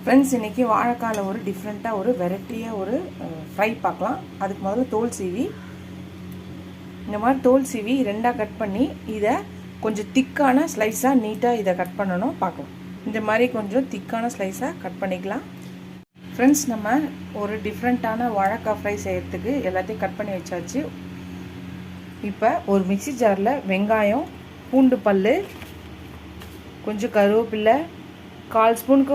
Friends, இன்றைக்கி வாழைக்காயில் ஒரு டிஃப்ரெண்ட்டாக ஒரு வெரைட்டியாக ஒரு ஃப்ரை பார்க்கலாம். அதுக்கு முதல்ல தோல் சீவி, இந்த மாதிரி தோல் சீவி ரெண்டாக கட் பண்ணி இதை கொஞ்சம் திக்கான ஸ்லைஸாக நீட்டாக இதை கட் பண்ணணும். பார்க்கலாம். இந்த மாதிரி கொஞ்சம் திக்கான ஸ்லைஸாக கட் பண்ணிக்கலாம். ஃப்ரெண்ட்ஸ், நம்ம ஒரு டிஃப்ரெண்ட்டான வாழைக்காய் ஃப்ரை செய்கிறதுக்கு எல்லாத்தையும் கட் பண்ணி வச்சாச்சு. இப்போ ஒரு மிக்சி ஜாரில் வெங்காயம், பூண்டு பல், கொஞ்சம் கருவேப்பிலை, 1/4 ஸ்பூனுக்கு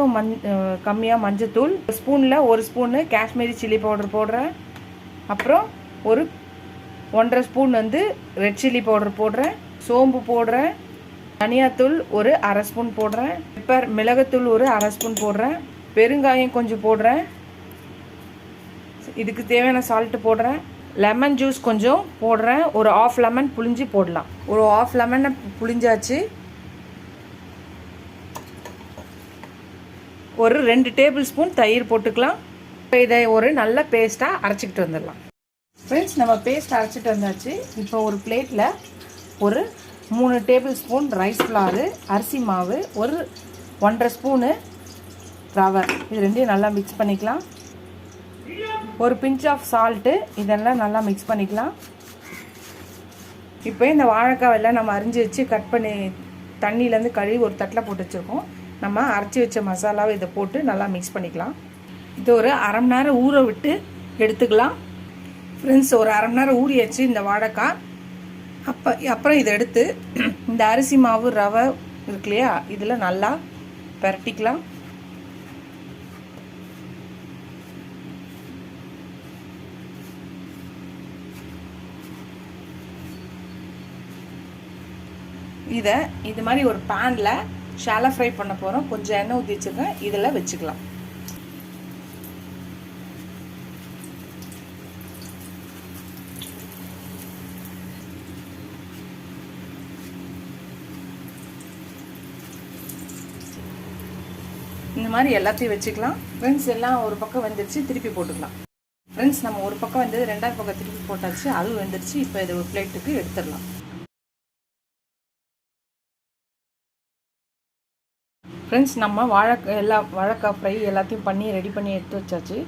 கம்மியாக மஞ்சத்தூள், ஸ்பூனில் 1 ஸ்பூனு காஷ்மீரி சில்லி பவுடர் போடுறேன். அப்புறம் ஒரு 1.5 ஸ்பூன் ரெட் சில்லி பவுடர் போடுறேன். சோம்பு போடுறேன். தனியாத்தூள் ஒரு 1/2 ஸ்பூன் போடுறேன். பெப்பர் மிளகுத்தூள் ஒரு 1/2 ஸ்பூன் போடுறேன். பெருங்காயம் கொஞ்சம் போடுறேன். இதுக்கு தேவையான சால்ட்டு போடுறேன். லெமன் ஜூஸ் கொஞ்சம் போடுறேன். ஒரு 1/2 லெமன் புளிஞ்சு போடலாம். ஒரு 1/2 லெமனை புளிஞ்சாச்சு. ஒரு 2 டேபிள் ஸ்பூன் தயிர் போட்டுக்கலாம். இப்போ இதை ஒரு நல்ல பேஸ்ட்டாக அரைச்சிக்கிட்டு வந்துடலாம். ஃப்ரெண்ட்ஸ், நம்ம பேஸ்ட் அரைச்சிட்டு வந்தாச்சு. இப்போ ஒரு பிளேட்டில் ஒரு 3 டேபிள் ஸ்பூன் ரைஸ் ஃப்ளாரு, அரிசி மாவு, ஒரு 1.5 ஸ்பூனு ரவை, இது ரெண்டையும் நல்லா மிக்ஸ் பண்ணிக்கலாம். ஒரு பிஞ்ச் ஆஃப் சால்ட்டு, இதெல்லாம் நல்லா மிக்ஸ் பண்ணிக்கலாம். இப்போ இந்த வாழைக்காவெல்லாம் நம்ம அரிஞ்சு வச்சு கட் பண்ணி தண்ணியிலேருந்து கழுவி ஒரு தட்டில் போட்டு வச்சுருக்கோம். நம்ம அரைச்சி வச்ச மசாலாவை இதை போட்டு நல்லா மிக்ஸ் பண்ணிக்கலாம். இது ஒரு 1/2 மணி நேரம் ஊற விட்டு எடுத்துக்கலாம். ஃப்ரெண்ட்ஸ், ஒரு 1/2 மணி நேரம் ஊறியாச்சு இந்த வாழைக்காய். அப்புறம் இதை எடுத்து இந்த அரிசி மாவு ரவை இருக்கு இல்லையா, இதில் நல்லா பரட்டிக்கலாம். இதை இது மாதிரி ஒரு பேனில் ஷாலோ ஃப்ரை பண்ண போகிறோம். கொஞ்சம் எண்ணெய் ஊற்றி வச்சுருக்கேன். இதில் வச்சுக்கலாம். இந்த மாதிரி எல்லாத்தையும் வச்சுக்கலாம். ஃப்ரெண்ட்ஸ், எல்லாம் ஒரு பக்கம் வந்துடுச்சு. திருப்பி போட்டுக்கலாம். ஃப்ரெண்ட்ஸ், நம்ம ஒரு பக்கம் வந்தது, 2வது பக்கம் திருப்பி போட்டாச்சு. அதுவும் வந்துடுச்சு. இப்போ இதை ஒரு பிளேட்டுக்கு எடுத்துடலாம். ஃப்ரெண்ட்ஸ், நம்ம வாழைக்காய் ஃப்ரை எல்லாத்தையும் பண்ணி ரெடி பண்ணி எடுத்து வச்சாச்சு.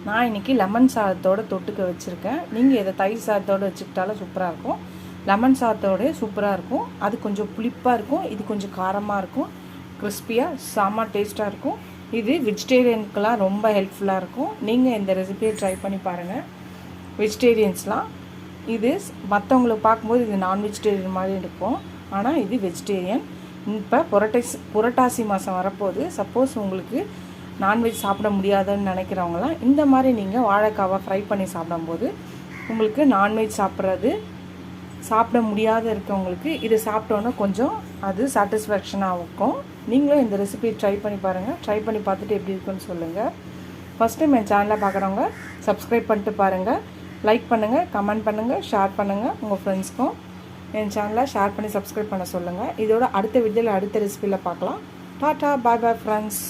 நான் இன்றைக்கி லெமன் சாதத்தோடு தொட்டுக்க வச்சுருக்கேன். நீங்கள் இதை தயிர் சாதத்தோடு வச்சுக்கிட்டாலும் சூப்பராக இருக்கும். லெமன் சாதத்தோடு சூப்பராக இருக்கும். அது கொஞ்சம் புளிப்பாக இருக்கும். இது கொஞ்சம் காரமாக இருக்கும். கிறிஸ்பியாக செம்ம டேஸ்ட்டாக இருக்கும். இது வெஜிடேரியனுக்கெலாம் ரொம்ப ஹெல்ப்ஃபுல்லாக இருக்கும். நீங்கள் இந்த ரெசிபியை ட்ரை பண்ணி பாருங்கள். வெஜிடேரியன்ஸ்லாம் இது மற்றவங்களுக்கு பார்க்கும்போது இது நான் வெஜிடேரியன் மாதிரி இருக்கும். ஆனால் இது வெஜிடேரியன். இப்போ புரட்டாசி மாதம் வரப்போகுது. சப்போஸ் உங்களுக்கு நான்வெஜ் சாப்பிட முடியாதுன்னு நினைக்கிறவங்களாம் இந்த மாதிரி நீங்கள் வாழைக்காவை ஃப்ரை பண்ணி சாப்பிடும்போது உங்களுக்கு நான்வெஜ் சாப்பிட முடியாத இருக்கவங்களுக்கு இது சாப்பிட்டோன்னா கொஞ்சம் அது சாட்டிஸ்ஃபேக்ஷனாக இருக்கும். நீங்களும் இந்த ரெசிபியை ட்ரை பண்ணி பாருங்கள். ட்ரை பண்ணி பார்த்துட்டு எப்படி இருக்குன்னு சொல்லுங்கள். ஃபஸ்ட் டைம் என் சேனலை பார்க்குறவங்க சப்ஸ்கிரைப் பண்ணிட்டு பாருங்கள். லைக் பண்ணுங்கள், கமெண்ட் பண்ணுங்கள், ஷேர் பண்ணுங்கள். உங்கள் ஃப்ரெண்ட்ஸ்க்கும் என் சேனலை ஷேர் பண்ணி சப்ஸ்கிரைப் பண்ண சொல்லுங்கள். இதோட அடுத்த வீடியோவில் அடுத்த ரெசிபியில் பார்க்கலாம். டாட்டா, பாய் பாய் ஃப்ரெண்ட்ஸ்.